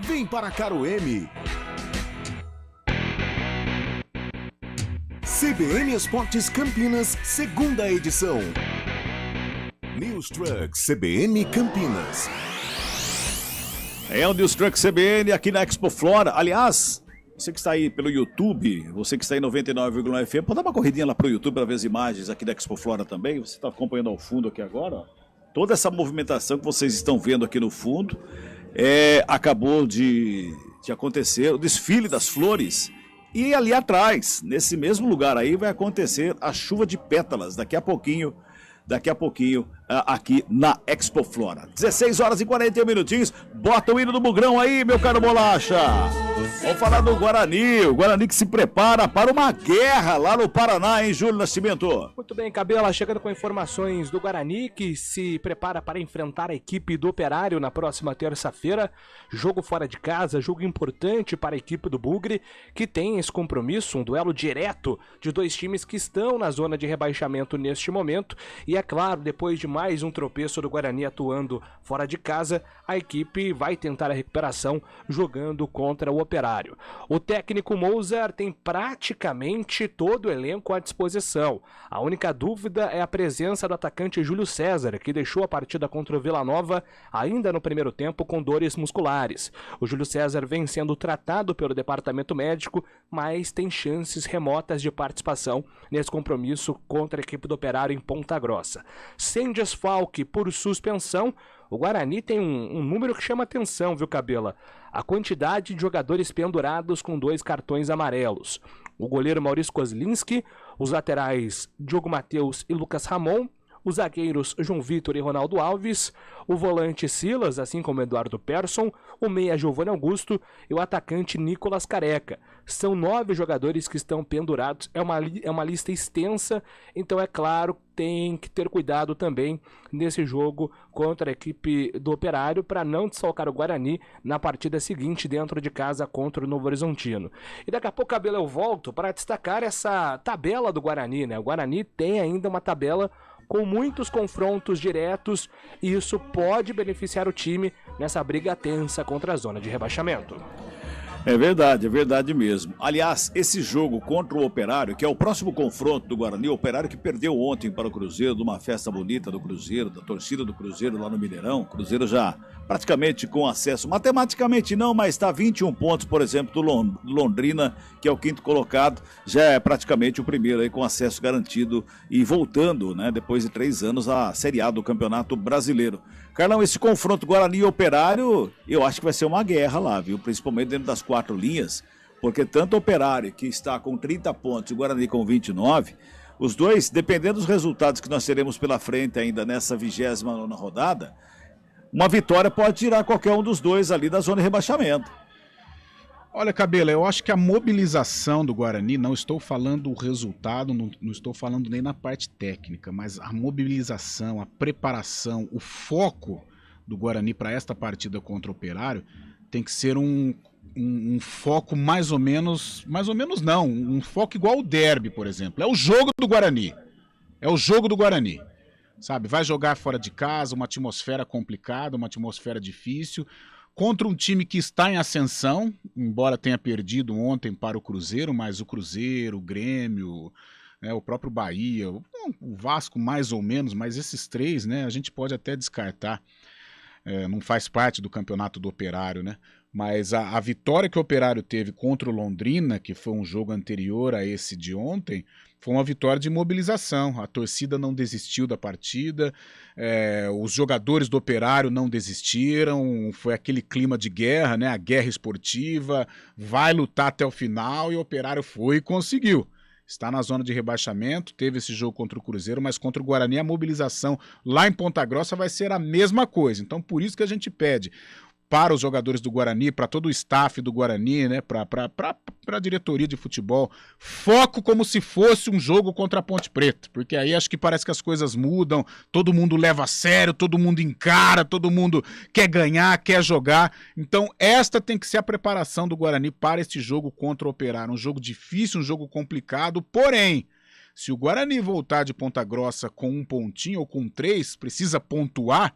Vem para Caroeme. CBN Esportes Campinas, segunda edição. News Truck CBN Campinas. É o News Truck CBN aqui na Expo Flora. Aliás, você que está aí pelo YouTube, você que está aí 99,1 FM, pode dar uma corridinha lá pro YouTube para ver as imagens aqui da Expo Flora também. Você está acompanhando ao fundo aqui agora, ó. Toda essa movimentação que vocês estão vendo aqui no fundo. Acabou de acontecer o desfile das flores e ali atrás, nesse mesmo lugar aí, vai acontecer a chuva de pétalas daqui a pouquinho aqui na Expo Flora. 16 horas e 41 minutinhos, bota o hino do Bugrão aí, meu caro Bolacha. Vamos falar do Guarani, o Guarani que se prepara para uma guerra lá no Paraná, hein, Júlio Nascimento? Muito bem, Cabela, chegando com informações do Guarani, que se prepara para enfrentar a equipe do Operário na próxima terça-feira. Jogo fora de casa, jogo importante para a equipe do Bugre, que tem esse compromisso, um duelo direto de dois times que estão na zona de rebaixamento neste momento. E é claro, depois de mais um tropeço do Guarani atuando fora de casa, a equipe vai tentar a recuperação jogando contra o Operário. O técnico Mozart tem praticamente todo o elenco à disposição. A única dúvida é a presença do atacante Júlio César, que deixou a partida contra o Vila Nova ainda no primeiro tempo com dores musculares. O Júlio César vem sendo tratado pelo departamento médico, mas tem chances remotas de participação nesse compromisso contra a equipe do Operário em Ponta Grossa. Sem desfalque por suspensão, o Guarani tem um número que chama atenção, viu, Cabela? A quantidade de jogadores pendurados com 2 cartões amarelos. O goleiro Maurício Kozlinski, os laterais Diogo Matheus e Lucas Ramon, os zagueiros João Vitor e Ronaldo Alves, o volante Silas, assim como Eduardo Persson, o meia Giovanni Augusto e o atacante Nicolas Careca. São 9 jogadores que estão pendurados, é uma lista extensa, então é claro, tem que ter cuidado também nesse jogo contra a equipe do Operário para não desfalcar o Guarani na partida seguinte dentro de casa contra o Novo Horizontino. E daqui a pouco, Cabelo, eu volto para destacar essa tabela do Guarani, né? O Guarani tem ainda uma tabela com muitos confrontos diretos, e isso pode beneficiar o time nessa briga tensa contra a zona de rebaixamento. É verdade mesmo. Aliás, esse jogo contra o Operário, que é o próximo confronto do Guarani, o Operário que perdeu ontem para o Cruzeiro, numa festa bonita do Cruzeiro, da torcida do Cruzeiro lá no Mineirão. O Cruzeiro já praticamente com acesso, matematicamente não, mas está 21 pontos, por exemplo, do Londrina, que é o quinto colocado, já é praticamente o primeiro aí com acesso garantido e voltando, né, depois de 3 anos à Série A do Campeonato Brasileiro. Carlão, esse confronto Guarani e Operário, eu acho que vai ser uma guerra lá, viu? Principalmente dentro das 4 linhas, porque tanto o Operário, que está com 30 pontos, e o Guarani com 29, os dois, dependendo dos resultados que nós teremos pela frente ainda nessa 29ª rodada, uma vitória pode tirar qualquer um dos dois ali da zona de rebaixamento. Olha, Cabela, eu acho que a mobilização do Guarani, não estou falando o resultado, não estou falando nem na parte técnica, mas a mobilização, a preparação, o foco do Guarani para esta partida contra o Operário tem que ser um foco mais ou menos não, um foco igual o derby, por exemplo. É o jogo do Guarani, sabe? Vai jogar fora de casa, uma atmosfera complicada, uma atmosfera difícil, contra um time que está em ascensão, embora tenha perdido ontem para o Cruzeiro, mas o Cruzeiro, o Grêmio, né, o próprio Bahia, o Vasco mais ou menos, mas esses 3, né, a gente pode até descartar, não faz parte do campeonato do Operário, né? Mas a vitória que o Operário teve contra o Londrina, que foi um jogo anterior a esse de ontem, foi uma vitória de mobilização. A torcida não desistiu da partida, os jogadores do Operário não desistiram, foi aquele clima de guerra, né? A guerra esportiva, vai lutar até o final, e o Operário foi e conseguiu. Está na zona de rebaixamento, teve esse jogo contra o Cruzeiro, mas contra o Guarani a mobilização lá em Ponta Grossa vai ser a mesma coisa. Então por isso que a gente pede para os jogadores do Guarani, para todo o staff do Guarani, né, para a diretoria de futebol, foco como se fosse um jogo contra a Ponte Preta, porque aí acho que parece que as coisas mudam, todo mundo leva a sério, todo mundo encara, todo mundo quer ganhar, quer jogar. Então esta tem que ser a preparação do Guarani para este jogo contra o Operário, um jogo difícil, um jogo complicado, porém, se o Guarani voltar de Ponta Grossa com 1 pontinho ou com 3, precisa pontuar.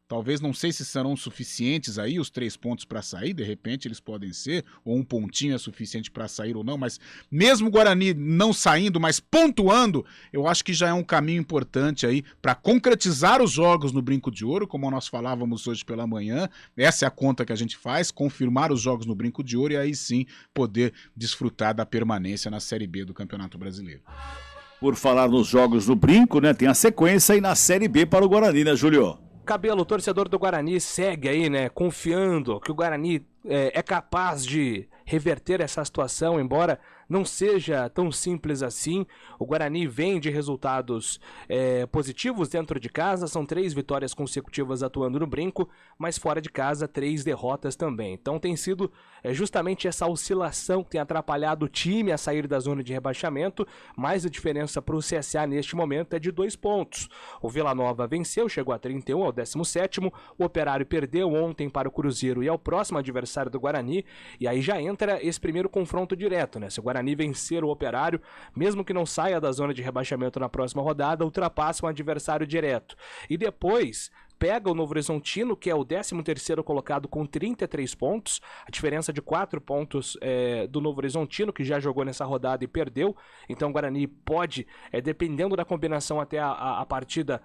Talvez, não sei se serão suficientes aí os 3 pontos para sair, de repente eles podem ser, ou 1 pontinho é suficiente para sair ou não, mas mesmo o Guarani não saindo, mas pontuando, eu acho que já é um caminho importante aí para concretizar os jogos no Brinco de Ouro, como nós falávamos hoje pela manhã, essa é a conta que a gente faz, confirmar os jogos no Brinco de Ouro e aí sim poder desfrutar da permanência na Série B do Campeonato Brasileiro. Por falar nos jogos do Brinco, né, tem a sequência aí na Série B para o Guarani, né, Júlio? Cabelo, o torcedor do Guarani segue aí, né, confiando que o Guarani é capaz de reverter essa situação, embora não seja tão simples assim. O Guarani vem de resultados positivos dentro de casa, são 3 vitórias consecutivas atuando no Brinco, mas fora de casa 3 derrotas também. Então tem sido justamente essa oscilação que tem atrapalhado o time a sair da zona de rebaixamento, mas a diferença para o CSA neste momento é de 2 pontos. O Vila Nova venceu, chegou a 31 ao 17º, o Operário perdeu ontem para o Cruzeiro e é o próximo adversário do Guarani, e aí já entra esse primeiro confronto direto, né? Se o Guarani vencer o Operário, mesmo que não saia da zona de rebaixamento na próxima rodada, ultrapassa um adversário direto. E depois pega o Novo Horizontino, que é o 13º colocado com 33 pontos, a diferença de 4 pontos do Novo Horizontino, que já jogou nessa rodada e perdeu. Então o Guarani pode, dependendo da combinação até a partida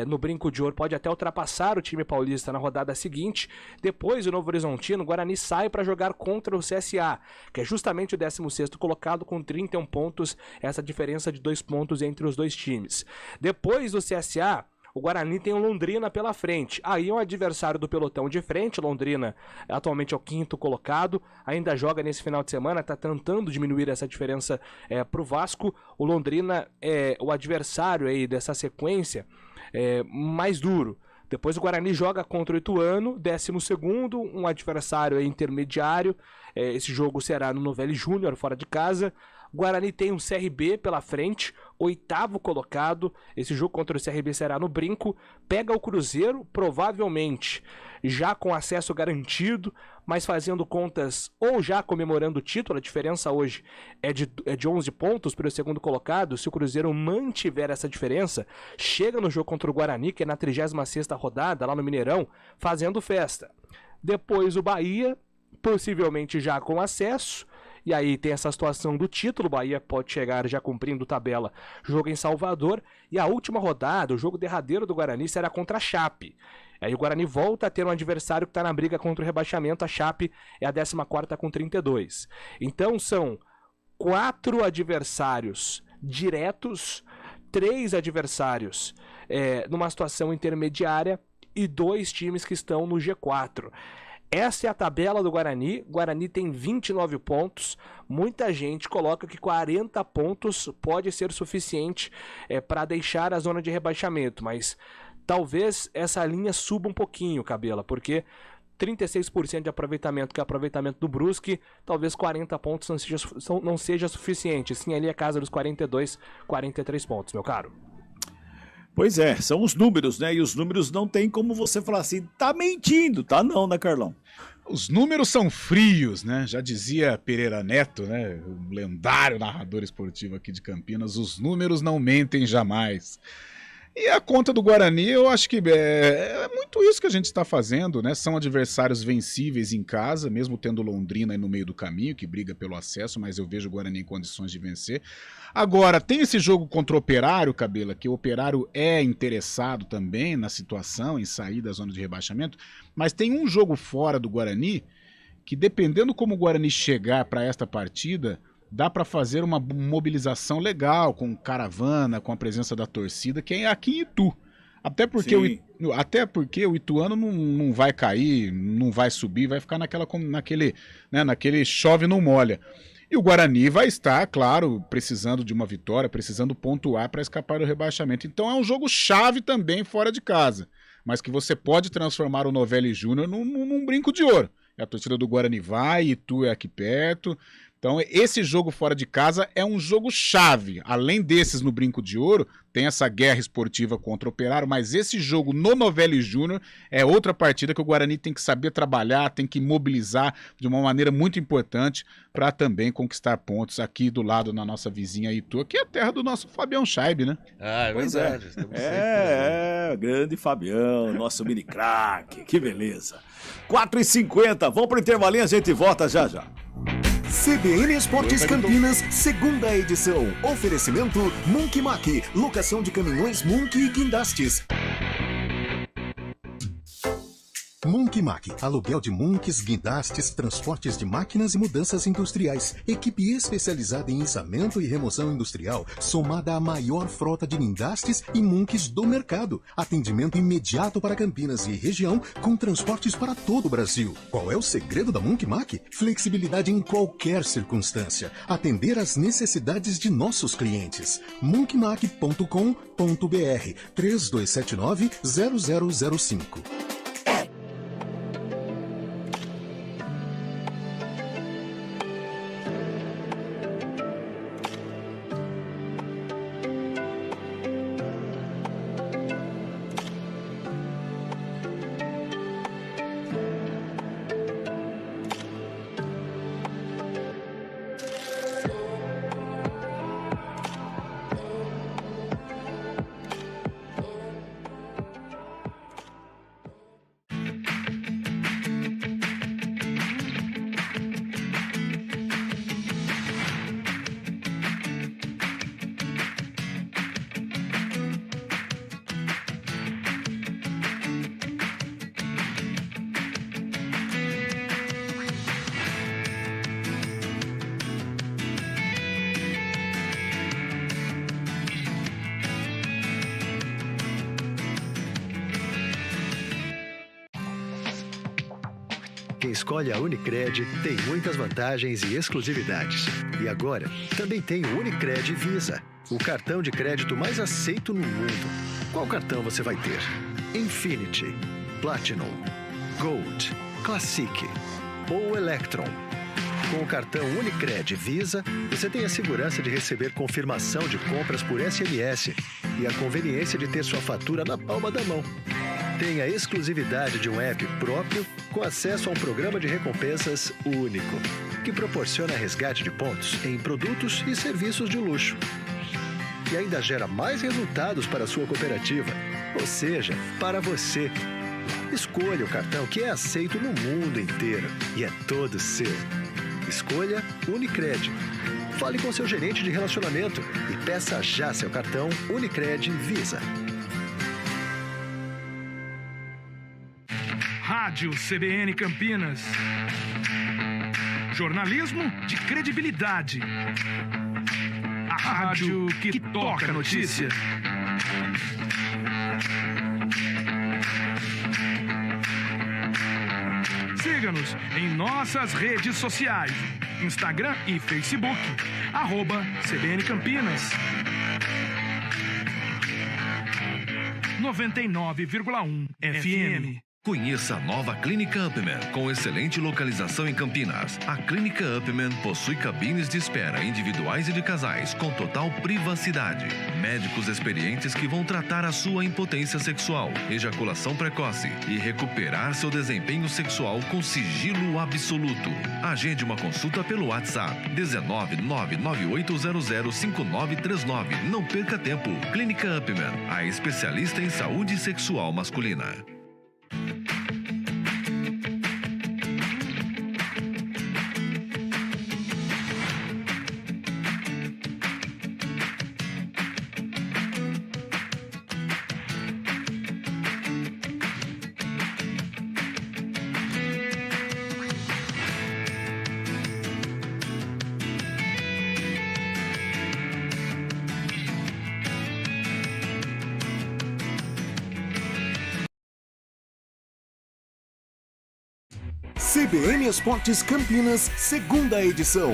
no Brinco de Ouro, pode até ultrapassar o time paulista na rodada seguinte. Depois o Novo Horizontino, o Guarani sai para jogar contra o CSA, que é justamente o 16º colocado com 31 pontos, essa diferença de 2 pontos entre os dois times. Depois do CSA, o Guarani tem o Londrina pela frente. Aí é um adversário do pelotão de frente. Londrina atualmente é o 5º colocado. Ainda joga nesse final de semana. Está tentando diminuir essa diferença para o Vasco. O Londrina é o adversário aí dessa sequência mais duro. Depois o Guarani joga contra o Ituano, 12º, um adversário intermediário. Esse jogo será no Novelli Júnior, fora de casa. O Guarani tem um CRB pela frente, 8º colocado. Esse jogo contra o CRB será no Brinco. Pega o Cruzeiro, provavelmente já com acesso garantido, mas fazendo contas ou já comemorando o título. A diferença hoje é de 11 pontos para o 2º colocado. Se o Cruzeiro mantiver essa diferença, chega no jogo contra o Guarani, que é na 36ª rodada, lá no Mineirão, fazendo festa. Depois o Bahia possivelmente já com acesso. E aí tem essa situação do título, o Bahia pode chegar já cumprindo tabela, jogo em Salvador. E a última rodada, o jogo derradeiro do Guarani será contra a Chape. Aí o Guarani volta a ter um adversário que está na briga contra o rebaixamento, a Chape é a 14ª com 32. Então são 4 adversários diretos, 3 adversários numa situação intermediária e 2 times que estão no G4. Essa é a tabela do Guarani. O Guarani tem 29 pontos. Muita gente coloca que 40 pontos pode ser suficiente para deixar a zona de rebaixamento, mas talvez essa linha suba um pouquinho, Cabela, porque 36% de aproveitamento, que é o aproveitamento do Brusque, talvez 40 pontos não seja suficiente. Sim, ali é a casa dos 42, 43 pontos, meu caro. Pois é, são os números, né? E os números não tem como você falar assim, tá mentindo, tá não, né, Carlão? Os números são frios, né? Já dizia Pereira Neto, né? O lendário narrador esportivo aqui de Campinas, os números não mentem jamais. E a conta do Guarani, eu acho que é muito isso que a gente está fazendo, né? São adversários vencíveis em casa, mesmo tendo Londrina aí no meio do caminho, que briga pelo acesso, mas eu vejo o Guarani em condições de vencer. Agora, tem esse jogo contra o Operário, Cabela, que o Operário é interessado também na situação, em sair da zona de rebaixamento, mas tem um jogo fora do Guarani, que dependendo como o Guarani chegar para esta partida, dá para fazer uma mobilização legal, com caravana, com a presença da torcida, que é aqui em Itu. Até porque o ituano não vai cair, não vai subir, vai ficar naquele chove não molha. E o Guarani vai estar, claro, precisando de uma vitória, precisando pontuar para escapar do rebaixamento. Então é um jogo chave também fora de casa, mas que você pode transformar o Novelli Júnior num brinco de ouro. A torcida do Guarani vai, Itu é aqui perto. Então esse jogo fora de casa é um jogo chave. Além desses no Brinco de Ouro, tem essa guerra esportiva contra o Operário, mas esse jogo no Novelli Júnior é outra partida que o Guarani tem que saber trabalhar, tem que mobilizar de uma maneira muito importante para também conquistar pontos aqui do lado na nossa vizinha Itu, que é a terra do nosso Fabião Scheib, né? Ah, é verdade. Grande Fabião, nosso mini craque, que beleza. 4h50, vamos pro intervalinho, a gente volta já já. CBN Esportes Campinas, segunda edição. Oferecimento Monkey Mac, locação de caminhões Monkey e guindastes. Monkey Mac, aluguel de monkeys, guindastes, transportes de máquinas e mudanças industriais. Equipe especializada em içamento e remoção industrial, somada à maior frota de guindastes e monkeys do mercado. Atendimento imediato para Campinas e região, com transportes para todo o Brasil. Qual é o segredo da Monkey Mac? Flexibilidade em qualquer circunstância. Atender às necessidades de nossos clientes. monkeymac.com.br 3279-0005. Quem escolhe a Unicred tem muitas vantagens e exclusividades. E agora, também tem o Unicred Visa, o cartão de crédito mais aceito no mundo. Qual cartão você vai ter? Infinity, Platinum, Gold, Classic ou Electron? Com o cartão Unicred Visa, você tem a segurança de receber confirmação de compras por SMS e a conveniência de ter sua fatura na palma da mão. Tem a exclusividade de um app próprio com acesso a um programa de recompensas único, que proporciona resgate de pontos em produtos e serviços de luxo. E ainda gera mais resultados para a sua cooperativa, ou seja, para você. Escolha o cartão que é aceito no mundo inteiro e é todo seu. Escolha Unicred. Fale com seu gerente de relacionamento e peça já seu cartão Unicred Visa. Rádio CBN Campinas. Jornalismo de credibilidade. A rádio que toca a notícia. Siga-nos em nossas redes sociais, Instagram e Facebook, @CBN Campinas. 99,1 FM. Conheça a nova Clínica Upman, com excelente localização em Campinas. A Clínica Upman possui cabines de espera individuais e de casais, com total privacidade. Médicos experientes que vão tratar a sua impotência sexual, ejaculação precoce e recuperar seu desempenho sexual com sigilo absoluto. Agende uma consulta pelo WhatsApp 19998005939. Não perca tempo. Clínica Upman, a especialista em saúde sexual masculina. CBN Esportes Campinas, segunda edição.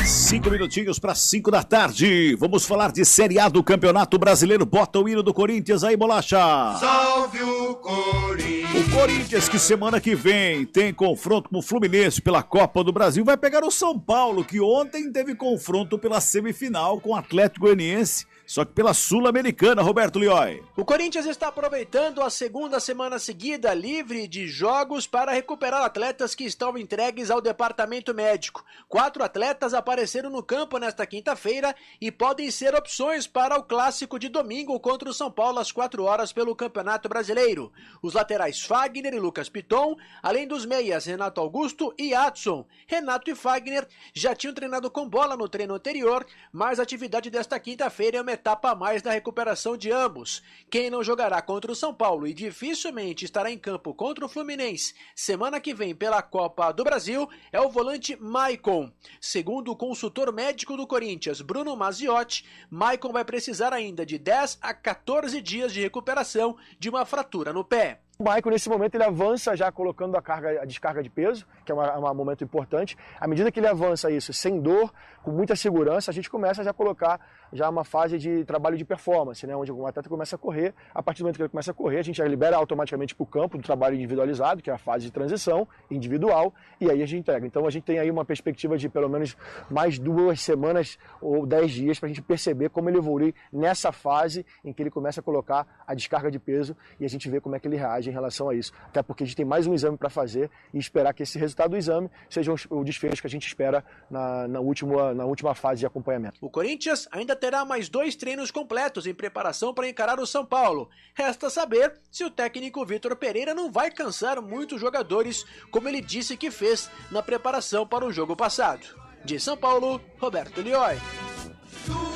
5 minutinhos para 5 da tarde. Vamos falar de Série A do Campeonato Brasileiro. Bota o hino do Corinthians aí, Bolacha. Salve o Corinthians! O Corinthians, que semana que vem tem confronto com o Fluminense pela Copa do Brasil, vai pegar o São Paulo, que ontem teve confronto pela semifinal com o Atlético Goianiense. Só que pela Sul-Americana, Roberto Lioi. O Corinthians está aproveitando a segunda semana seguida livre de jogos para recuperar atletas que estão entregues ao departamento médico. 4 atletas apareceram no campo nesta quinta-feira e podem ser opções para o clássico de domingo contra o São Paulo às 4 horas pelo Campeonato Brasileiro. Os laterais Fagner e Lucas Piton, além dos meias Renato Augusto e Adson. Renato e Fagner já tinham treinado com bola no treino anterior, mas a atividade desta quinta-feira é uma etapa a mais da recuperação de ambos. Quem não jogará contra o São Paulo e dificilmente estará em campo contra o Fluminense semana que vem pela Copa do Brasil é o volante Maicon. Segundo o consultor médico do Corinthians, Bruno Maziotti, Maicon vai precisar ainda de 10 a 14 dias de recuperação de uma fratura no pé. O Maicon, nesse momento, ele avança já colocando a descarga de peso, que é um momento importante. À medida que ele avança isso sem dor, com muita segurança, a gente começa já a colocar já uma fase de trabalho de performance, né? Onde o atleta começa a correr. A partir do momento que ele começa a correr, a gente já libera automaticamente para o campo do trabalho individualizado, que é a fase de transição individual, e aí a gente entrega. Então a gente tem aí uma perspectiva de pelo menos mais 2 semanas ou 10 dias para a gente perceber como ele evolui nessa fase em que ele começa a colocar a descarga de peso e a gente vê como é que ele reage em relação a isso. Até porque a gente tem mais um exame para fazer e esperar que esse resultado do exame seja o desfecho que a gente espera na última fase de acompanhamento. O Corinthians ainda terá mais 2 treinos completos em preparação para encarar o São Paulo. Resta saber se o técnico Vitor Pereira não vai cansar muitos jogadores, como ele disse que fez na preparação para o jogo passado. De São Paulo, Roberto Lioi.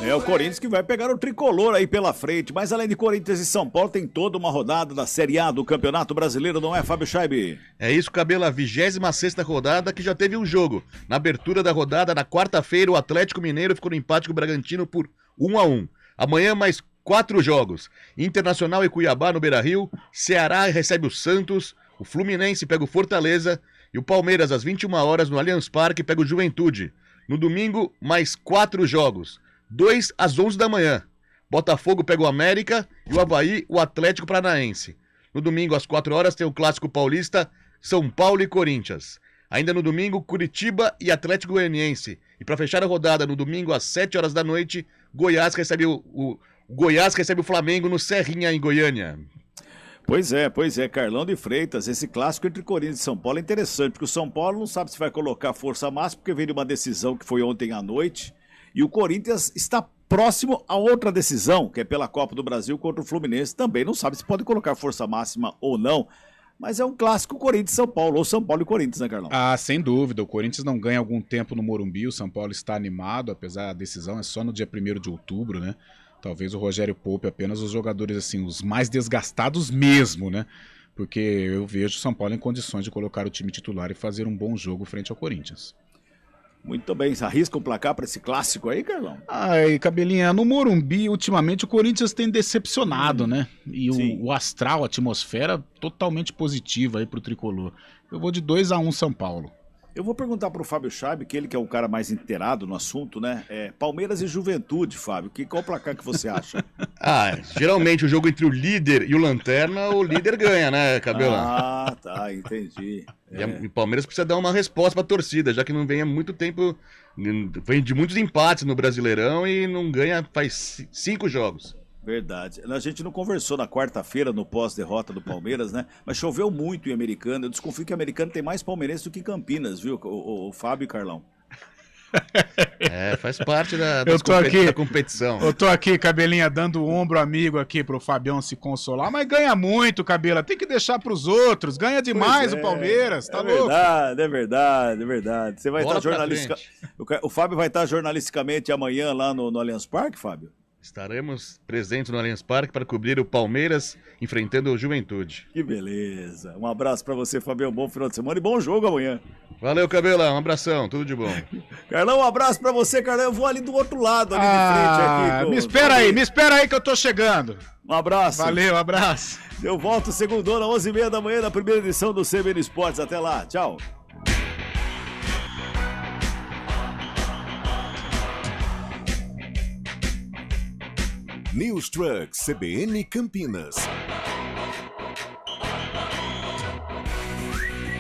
É o Corinthians que vai pegar o tricolor aí pela frente, mas além de Corinthians e São Paulo, tem toda uma rodada da Série A do Campeonato Brasileiro, não é, Fábio Scheibe? É isso, Cabelo, a 26ª rodada que já teve um jogo. Na abertura da rodada, na quarta-feira, o Atlético Mineiro ficou no empate com o Bragantino por 1-1. Amanhã mais 4 jogos. Internacional e Cuiabá no Beira-Rio, Ceará recebe o Santos, o Fluminense pega o Fortaleza e o Palmeiras às 21 horas no Allianz Parque pega o Juventude. No domingo, mais 4 jogos. 2 às 11 da manhã. Botafogo pega o América e o Avaí, o Atlético Paranaense. No domingo, às 4 horas, tem o Clássico Paulista, São Paulo e Corinthians. Ainda no domingo, Curitiba e Atlético Goianiense. E para fechar a rodada, no domingo, às 7 horas da noite, Goiás recebe o Flamengo no Serrinha, em Goiânia. Pois é, Carlão de Freitas, esse clássico entre Corinthians e São Paulo é interessante, porque o São Paulo não sabe se vai colocar força máxima, porque veio de uma decisão que foi ontem à noite, e o Corinthians está próximo a outra decisão, que é pela Copa do Brasil contra o Fluminense. Também não sabe se pode colocar força máxima ou não. Mas é um clássico Corinthians-São Paulo, ou São Paulo e Corinthians, né, Carlão? Ah, sem dúvida. O Corinthians não ganha algum tempo no Morumbi. O São Paulo está animado, apesar da decisão é só no dia 1º de outubro, né? Talvez o Rogério poupe apenas os jogadores, assim, os mais desgastados mesmo, né? Porque eu vejo o São Paulo em condições de colocar o time titular e fazer um bom jogo frente ao Corinthians. Muito bem, arrisca um placar para esse clássico aí, Carlão? Ai, Cabelinha, no Morumbi, ultimamente o Corinthians tem decepcionado, né? E o astral, a atmosfera totalmente positiva aí pro tricolor. Eu vou de 2-1 São Paulo. Eu vou perguntar pro Fábio Chaib, que ele que é o cara mais inteirado no assunto, né? Palmeiras e Juventude, Fábio. Qual placar que você acha? Geralmente o jogo entre o líder e o lanterna, o líder ganha, né, Cabelão? Ah, tá, entendi. E o Palmeiras precisa dar uma resposta pra torcida, já que não vem há muito tempo, vem de muitos empates no Brasileirão e não ganha faz 5 jogos. Verdade. A gente não conversou na quarta-feira no pós-derrota do Palmeiras, né? Mas choveu muito em Americana. Eu desconfio que Americana tem mais palmeirense do que Campinas, viu? O Fábio e Carlão. Faz parte da competição. Eu tô aqui, Cabelinha, dando o ombro amigo aqui pro Fabião se consolar, mas ganha muito, Cabela. Tem que deixar pros outros. Ganha demais o Palmeiras, tá louco? É verdade. Você vai estar jornalisticamente. O Fábio vai estar jornalisticamente amanhã lá no Allianz Parque, Fábio? Estaremos presentes no Allianz Parque para cobrir o Palmeiras enfrentando o Juventude. Que beleza. Um abraço para você, Fabião. Bom final de semana e bom jogo amanhã. Valeu, Cabelão. Um abração. Tudo de bom. Carlão, um abraço para você, Carlão. Eu vou ali do outro lado, ali de frente. Aqui, me espera aí que eu tô chegando. Um abraço. Valeu, um abraço. Eu volto segundona, 11h30 da manhã, na primeira edição do CBN Esportes. Até lá. Tchau. News Truck CBN Campinas.